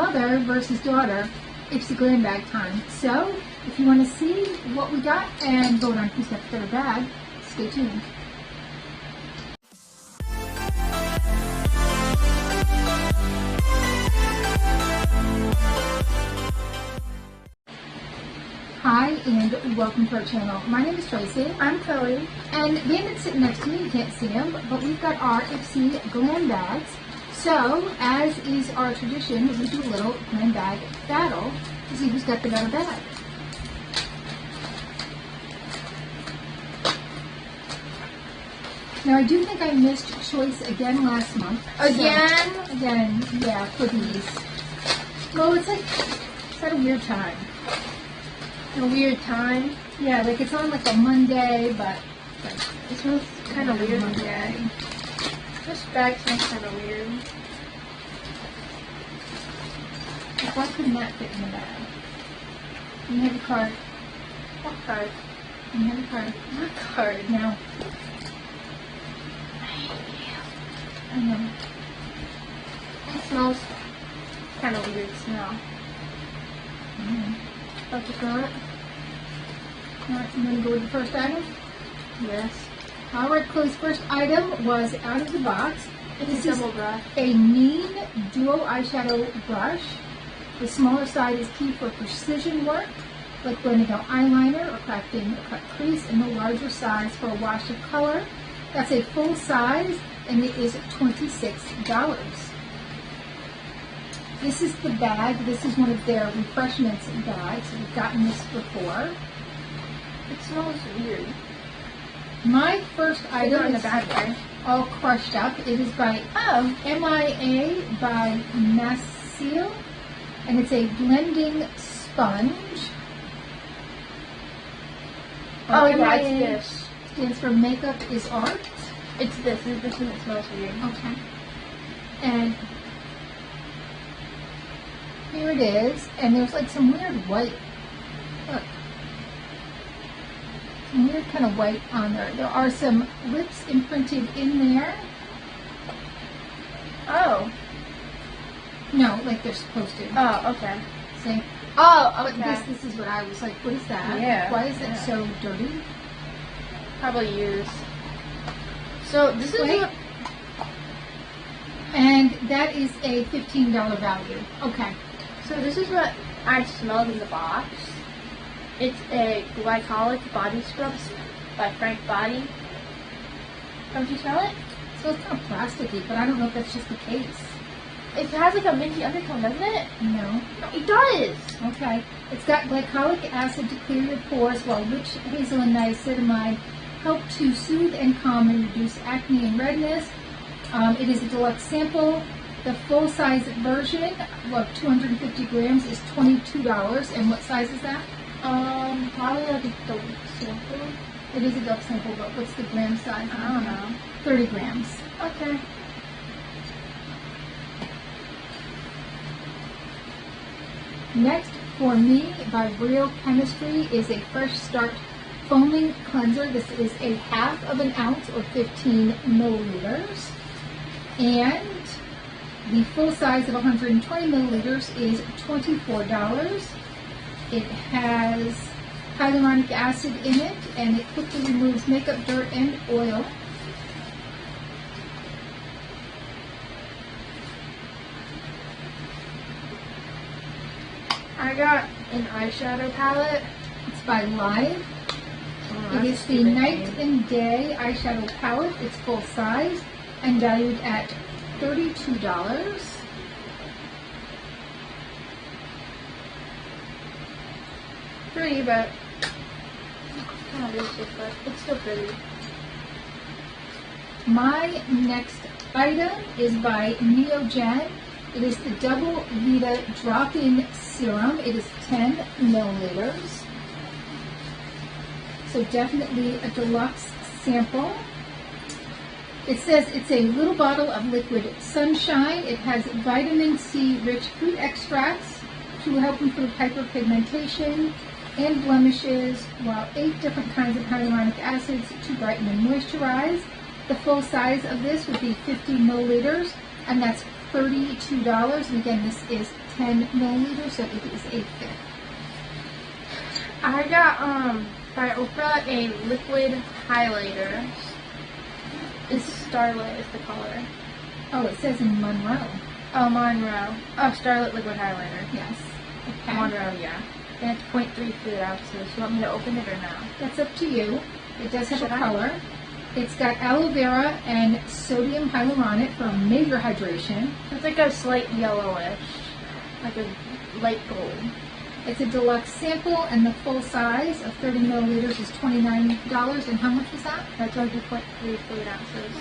mother versus daughter Ipsy Glam Bag time. So, if you want to see what we got and vote on who's got the better bag, stay tuned. Hi and welcome to our channel. My name is Tracey. I'm Chloe. And Bandit's sitting next to me. You can't see him, but we've got our Ipsy Glam Bags. So, as is our tradition, we do a little glam bag battle to see who's got the better bag. Now, I do think I missed choice again last month. Again? So, again, yeah, for these. Well, it's at a weird time. A weird time? Yeah, like it's on like a Monday, but it smells kind of weird. Monday. This bag smells kind of weird. Like, why couldn't that fit in the bag? You have a card. What card? You have a card. What card? Now. I know. It smells kind of weird smell. About to smell it? Alright, I'm going to go with the first item. Yes. Alright, Chloe's first item was out of the box. It's a double brush. A Mean Duo Eyeshadow Brush. The smaller side is key for precision work, like blending out eyeliner or crafting a cut crease, and the larger size for a wash of color. That's a full size, and it is $26. This is the bag. This is one of their refreshments bags. We've gotten this before. It smells weird. My first item in is the bag there. all crushed up. It is by MIA by Masil, and it's a blending sponge. Oh yeah, it's MIA this. stands for Makeup is Art. It's this. It's this one that smells weird. Okay. And here it is, and there's like some weird white, look, some weird kind of white on there. There are some lips imprinted in there. Oh. No, like they're supposed to. Oh, okay. See? Oh, But okay. this is what I was like, what is that? Yeah. Why is it Yeah. so dirty? Probably used. So this is Wait. what. And that is a $15 value. Okay. So this is what I smelled in the box. It's a glycolic body scrub by Frank Body. Don't you smell it? So it's kind of plasticky, but I don't know if that's just the case. It has like a minty undertone, doesn't it? No. It does. Okay. It's got glycolic acid to clear your pores, while rich hazel and niacinamide help to soothe and calm and reduce acne and redness. It is a deluxe sample. The full-size version of 250 grams is $22. And what size is that? Probably like a double sample. It is a double sample, but what's the gram size? I don't know. 30 grams. Okay. Next, For Me by Real Chemistry is a Fresh Start Foaming Cleanser. This is a half of an ounce or 15 milliliters. And the full size of 120 milliliters is $24. It has hyaluronic acid in it, and it quickly removes makeup, dirt, and oil. I got an eyeshadow palette. It's by Live. Oh, It is the Night and Day eyeshadow palette. It's full size and valued at $32. Pretty, but it's still pretty. My next item is by Neogen. It is the Double Vita Drop-In Serum. It is 10 milliliters. So definitely a deluxe sample. It says it's a little bottle of liquid sunshine. It has vitamin C rich fruit extracts to help improve hyperpigmentation and blemishes, while 8 different kinds of hyaluronic acids to brighten and moisturize. The full size of this would be 50 milliliters, and that's $32. And again, this is 10 milliliters, so it is a thick. I got by Oprah a liquid highlighter. It's Starlit is the color. Oh, it says in Monroe. Oh, Monroe. Oh, Starlit liquid highlighter. Yes. Okay. Monroe, yeah. And it's 0.3 fluid ounces. You want me to open it or no? That's up to you. It does have Should a I? color. It's got aloe vera and sodium hyaluronic for major hydration. It's like a slight yellowish, like a light gold. It's a deluxe sample, and the full size of 30 milliliters is $29. And how much was that? That's only 0.3 fluid ounces.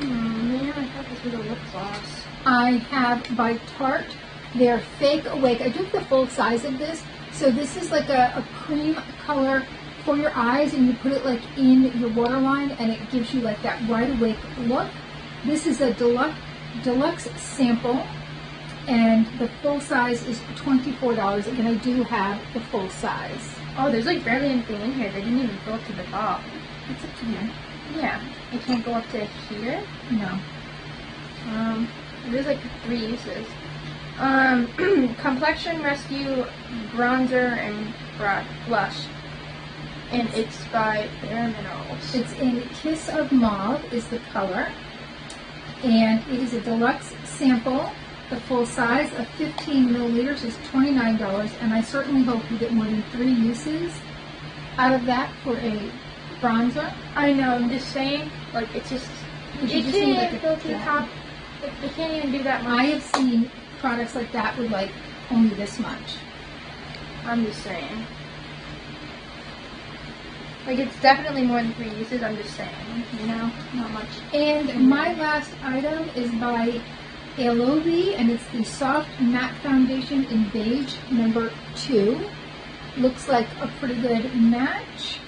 Man, I thought this was a lip gloss. I have by Tarte their Fake Awake. I took the full size of this. So this is like a cream color for your eyes, and you put it like in your waterline, and it gives you like that wide awake look. This is a deluxe sample, and the full size is $24. Again, I do have the full size. Oh, there's like barely anything in here. They didn't even fill it to the top. It's up to you. Yeah, it can't go up to here. No. There's like 3 uses. Complexion Rescue Bronzer and Blush. And it's by Bare Minerals. It's in Kiss of Mauve is the color. And it is a deluxe sample. The full size of 15 milliliters is $29. And I certainly hope you get more than 3 uses out of that for a bronzer. I know, I'm just saying, like, it's just, it can't even fill to the top. They can't even do that much. I have seen products like that with like only this much. I'm just saying. Like, it's definitely more than 3 uses, I'm just saying, you know, not much. And my last item is by Elovi, and it's the Soft Matte Foundation in Beige number 2. Looks like a pretty good match.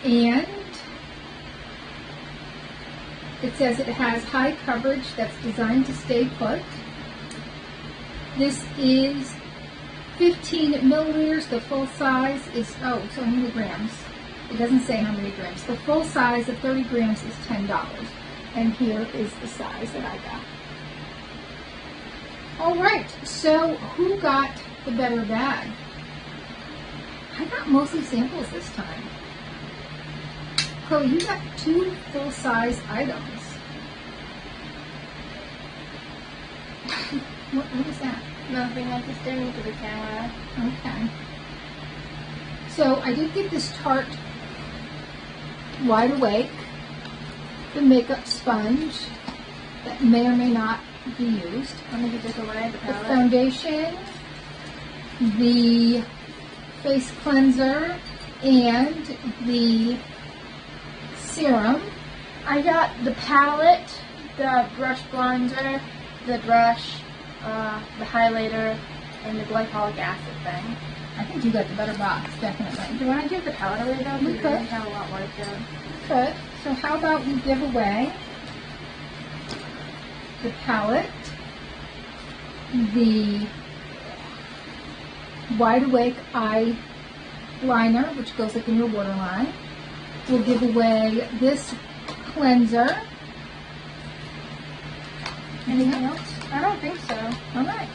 And it says it has high coverage that's designed to stay put. This is 15 milliliters. The full size is, so how many grams? It doesn't say how many grams. The full size of 30 grams is $10. And here is the size that I got. All right, so who got the better bag? I got mostly samples this time. Chloe, you got 2 full-size items. What is that? Nothing, I'm just staring into the camera. Okay. So I did get this Tarte Wide Awake, the makeup sponge that may or may not be used. Let me get this away, the The palette. foundation, the face cleanser, and the serum. I got the palette, the brush bronzer, the brush, the highlighter, and the glycolic acid thing. I think you got the better box, definitely. Do you want to give the palette away though? We Because could. we have a lot more to go. Good. So how about we give away the palette, the Wide Awake eyeliner, which goes like in your waterline. We'll give away this cleanser. Anything else? I don't think so. All right.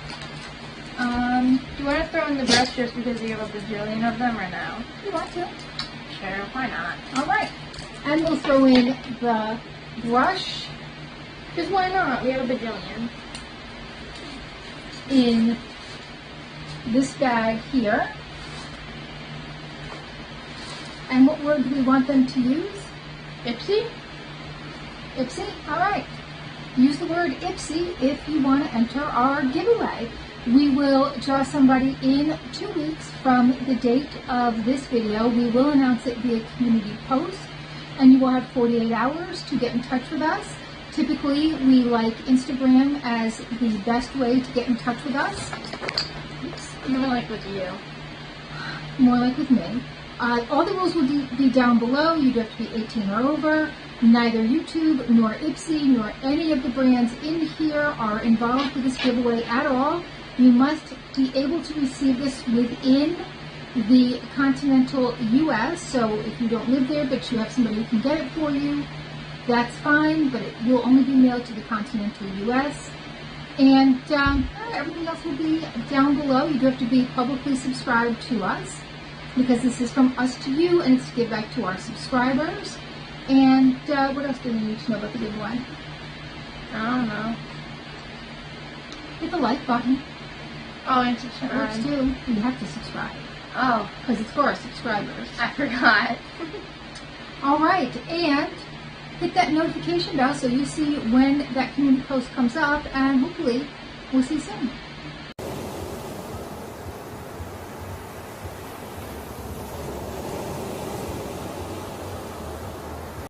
Do you want to throw in the brush just because you have a bajillion of them or no? You want to? Sure, why not? All right. And we'll throw in the brush Because why not? We have a bajillion. in this bag here. And what word do we want them to use? Ipsy? Ipsy? All right. Use the word Ipsy if you want to enter our giveaway. We will draw somebody in 2 weeks from the date of this video. We will announce it via community post, and you will have 48 hours to get in touch with us. Typically, we like Instagram as the best way to get in touch with us. Oops. More like with you. More like with me. All the rules will be down below. You do have to be 18 or over. Neither YouTube nor Ipsy nor any of the brands in here are involved with this giveaway at all. You must be able to receive this within the continental U.S. So if you don't live there but you have somebody who can get it for you, that's fine, but it will only be mailed to the continental U.S. And everything else will be down below. You do have to be publicly subscribed to us, because this is from us to you, and it's to give back to our subscribers. And what else do we need to know about the giveaway? I don't know. Hit the like button. Oh, and That subscribe. works too. You have to subscribe, Oh, because it's for our subscribers. I forgot. All right, and hit that notification bell so you see when that community post comes up, and hopefully we'll see you soon.